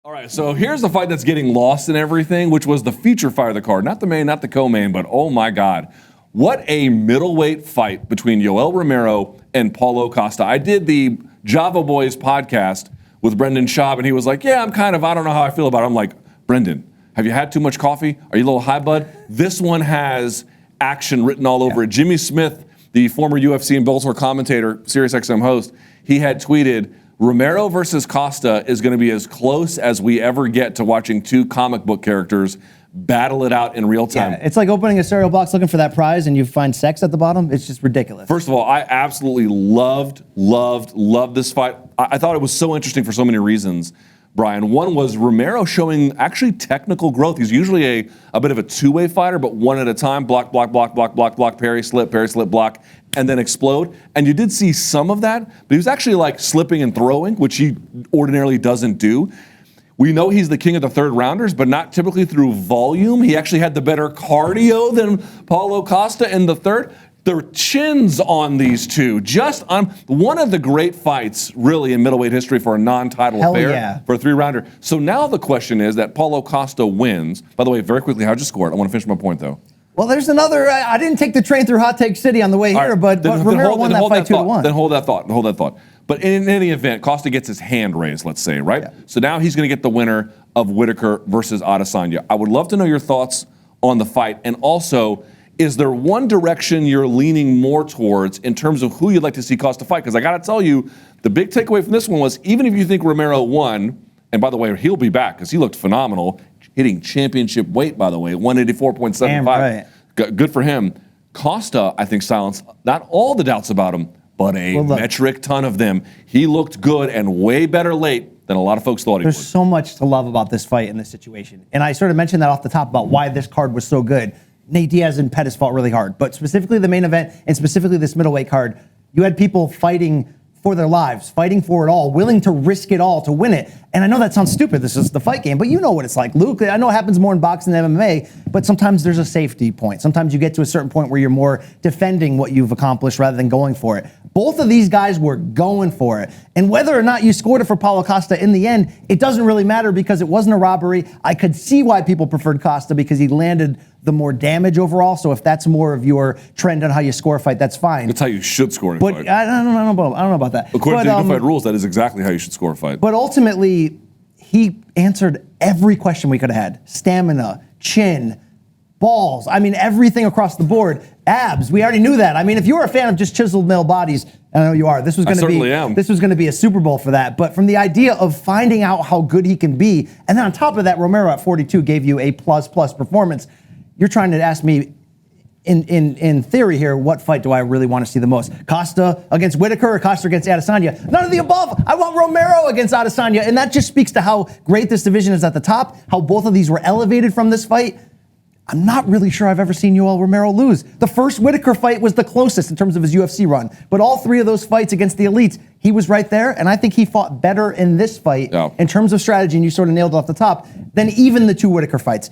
All right, so here's the fight that's getting lost in everything, which was the feature fight of the card. Not the main, not the co-main, but oh my God. What a middleweight fight between Yoel Romero and Paulo Costa. I did the Java Boys podcast with Brendan Schaub, and he was like, yeah, I don't know how I feel about it. I'm like, Brendan, have you had too much coffee? Are you a little high, bud? This one has action written all over it. Jimmy Smith, the former UFC and Bellator commentator, SiriusXM host, he had tweeted, Romero versus Costa is going to be as close as we ever get to watching two comic book characters battle it out in real time. Yeah, it's like opening a cereal box looking for that prize and you find sex at the bottom. It's just ridiculous. First of all, I absolutely loved this fight. I thought it was so interesting for so many reasons, Brian. One was Romero showing actually technical growth. He's usually a bit of a two-way fighter, but one at a time, block, parry, slip, block, and then explode. And you did see some of that, but he was actually like slipping and throwing, which he ordinarily doesn't do. We know he's the king of the third rounders, but not typically through volume. He actually had the better cardio than Paulo Costa in the third. The chins on these two, just on one of the great fights, really, in middleweight history for a non-title affair, for a three-rounder. So now the question is that Paulo Costa wins. By the way, very quickly, how'd you score it? I want to finish my point, though. Well, there's another. I didn't take the train through Hot Take City on the way here, but Romero won that fight 2-1. Then hold that thought. But in any event, Costa gets his hand raised, let's say, right? Yeah. So now he's going to get the winner of Whitaker versus Adesanya. I would love to know your thoughts on the fight, and also, is there one direction you're leaning more towards in terms of who you'd like to see Costa fight? Because I got to tell you, the big takeaway from this one was, even if you think Romero won, and by the way, he'll be back because he looked phenomenal, hitting championship weight, by the way, 184.75. Right. Good for him. Costa, I think, silenced not all the doubts about him, but a metric ton of them. He looked good and way better late than a lot of folks thought he would. There's so much to love about this fight in this situation. And I sort of mentioned that off the top about why this card was so good. Nate Diaz and Pettis fought really hard, but specifically the main event and specifically this middleweight card, you had people fighting for their lives, fighting for it all, willing to risk it all to win it. And I know that sounds stupid, this is the fight game, but you know what it's like, Luke. I know it happens more in boxing than MMA, but sometimes there's a safety point. Sometimes you get to a certain point where you're more defending what you've accomplished rather than going for it. Both of these guys were going for it. And whether or not you scored it for Paulo Costa in the end, it doesn't really matter because it wasn't a robbery. I could see why people preferred Costa because he landed the more damage overall. So if that's more of your trend on how you score a fight, that's fine. That's how you should score a fight. But I don't know about that. According to unified rules, that is exactly how you should score a fight. But ultimately, he answered every question we could have had. Stamina, chin, balls. I mean, everything across the board. Abs. We already knew that. I mean, if you were a fan of just chiseled male bodies, I know you are. This was going to be a Super Bowl for that. But from the idea of finding out how good he can be, and then on top of that, Romero at 42 gave you a plus performance. You're trying to ask me, in theory here, what fight do I really want to see the most? Costa against Whitaker or Costa against Adesanya? None of the above. I want Romero against Adesanya, and that just speaks to how great this division is at the top, how both of these were elevated from this fight. I'm not really sure I've ever seen Yoel Romero lose. The first Whitaker fight was the closest in terms of his UFC run, but all three of those fights against the elites, he was right there, and I think he fought better in this fight in terms of strategy, and you sort of nailed it off the top, than even the two Whitaker fights.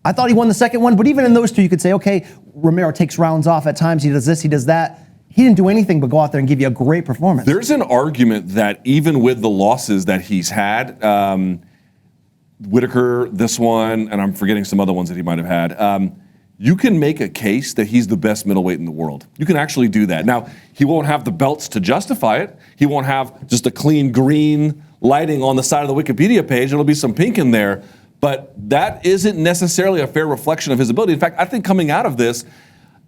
I thought he won the second one, but even in those two, you could say, okay, Romero takes rounds off at times. He does this, he does that. He didn't do anything but go out there and give you a great performance. There's an argument that even with the losses that he's had, Whitaker, this one, and I'm forgetting some other ones that he might have had, you can make a case that he's the best middleweight in the world. You can actually do that. Now, he won't have the belts to justify it. He won't have just a clean green lighting on the side of the Wikipedia page. There'll be some pink in there. But that isn't necessarily a fair reflection of his ability. In fact, I think coming out of this,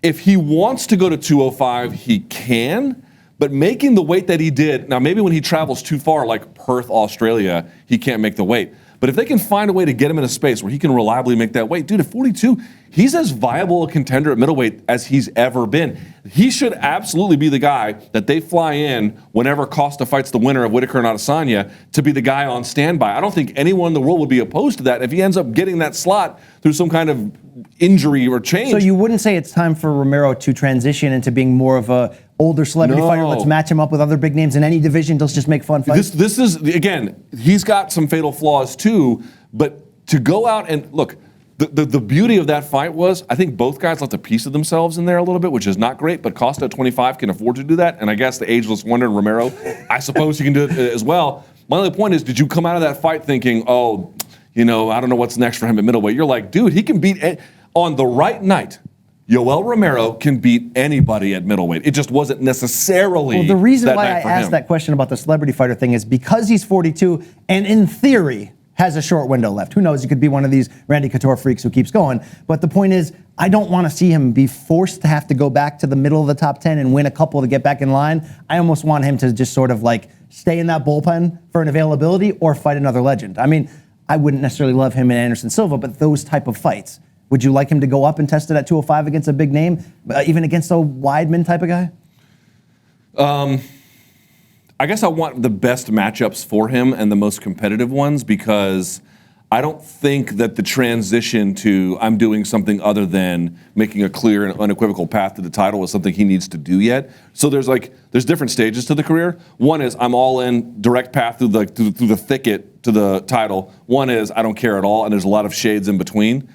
if he wants to go to 205, he can. But making the weight that he did, now maybe when he travels too far, like Perth, Australia, he can't make the weight. But if they can find a way to get him in a space where he can reliably make that weight, dude, at 42, he's as viable a contender at middleweight as he's ever been. He should absolutely be the guy that they fly in whenever Costa fights the winner of Whitaker and Adesanya to be the guy on standby. I don't think anyone in the world would be opposed to that if he ends up getting that slot through some kind of injury or change. So you wouldn't say it's time for Romero to transition into being more of a older celebrity fighter? Let's match him up with other big names in any division. Let's just make fun fights. This is, again, he's got some fatal flaws too, but to go out and, look, the beauty of that fight was I think both guys left a piece of themselves in there a little bit, which is not great, but Costa at 25 can afford to do that, and I guess the ageless wonder in Romero, I suppose he can do it as well. My only point is, did you come out of that fight thinking, oh, I don't know what's next for him at middleweight? You're like, dude, he can beat, on the right night, Yoel Romero can beat anybody at middleweight. It just wasn't necessarily Well, the reason that why night I for asked him. that question about the celebrity fighter thing is because he's 42 and in theory has a short window left. Who knows? He could be one of these Randy Couture freaks who keeps going. But the point is, I don't want to see him be forced to have to go back to the middle of the top 10 and win a couple to get back in line. I almost want him to just sort of like stay in that bullpen for an availability or fight another legend. I mean, I wouldn't necessarily love him and Anderson Silva, but those type of fights. Would you like him to go up and test it at 205 against a big name, even against a Weidman type of guy? I guess I want the best matchups for him and the most competitive ones because I don't think that the transition to I'm doing something other than making a clear and unequivocal path to the title is something he needs to do yet. So there's different stages to the career. One is I'm all in, direct path through the thicket to the title. One is I don't care at all, and there's a lot of shades in between.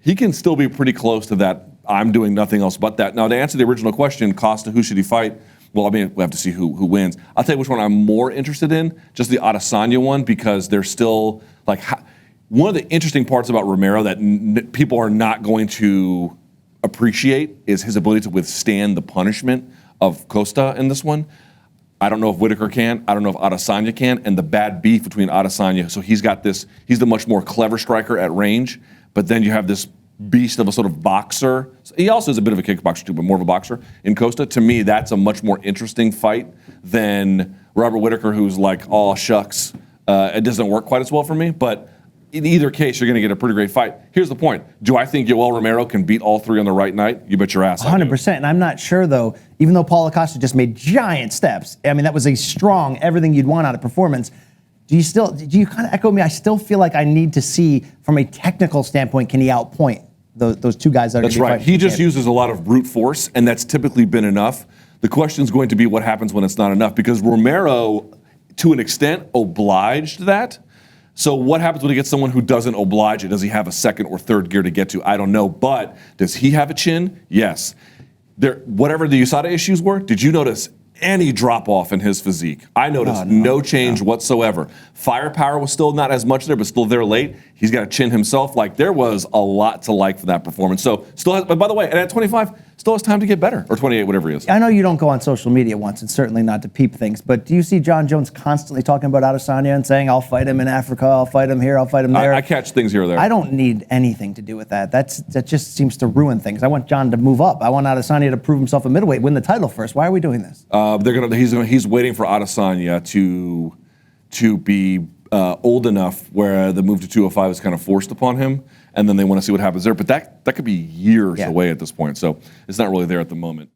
He can still be pretty close to that. I'm doing nothing else but that. Now, to answer the original question, Costa, who should he fight? Well, I mean, we have to see who wins. I'll tell you which one I'm more interested in, just the Adesanya one, because they're still, one of the interesting parts about Romero that people are not going to appreciate is his ability to withstand the punishment of Costa in this one. I don't know if Whitaker can. I don't know if Adesanya can. And the bad beef between Adesanya, so he's the much more clever striker at range, but then you have this beast of a sort of boxer. He also is a bit of a kickboxer too, but more of a boxer in Costa. To me, that's a much more interesting fight than Robert Whitaker, who's like, oh, shucks. It doesn't work quite as well for me, but in either case, you're going to get a pretty great fight. Here's the point. Do I think Yoel Romero can beat all three on the right night? You bet your ass I do. 100%. And I'm not sure, though, even though Paulo Costa just made giant steps, I mean, that was a strong, everything you'd want out of performance. Do you kind of echo me? I still feel like I need to see, from a technical standpoint, can he outpoint those two guys that are going to be fighting? He just uses a lot of brute force, and that's typically been enough. The question is going to be what happens when it's not enough, because Romero, to an extent, obliged that. So what happens when he gets someone who doesn't oblige it? Does he have a second or third gear to get to? I don't know. But does he have a chin? Yes. Whatever the USADA issues were, did you notice any drop-off in his physique? I noticed no change whatsoever. Firepower was still not as much there, but still there late. He's got a chin himself. There was a lot to like for that performance. So still has, but by the way, and at 25, still has time to get better, or 28, whatever he is. I know you don't go on social media once, and certainly not to peep things, but do you see John Jones constantly talking about Adesanya and saying, I'll fight him in Africa, I'll fight him here, I'll fight him there? I catch things here or there. I don't need anything to do with that. That just seems to ruin things. I want John to move up. I want Adesanya to prove himself at middleweight, win the title first. Why are we doing this? He's waiting for Adesanya to be old enough where the move to 205 is kind of forced upon him, and then they want to see what happens there. But that could be years away at this point, so it's not really there at the moment.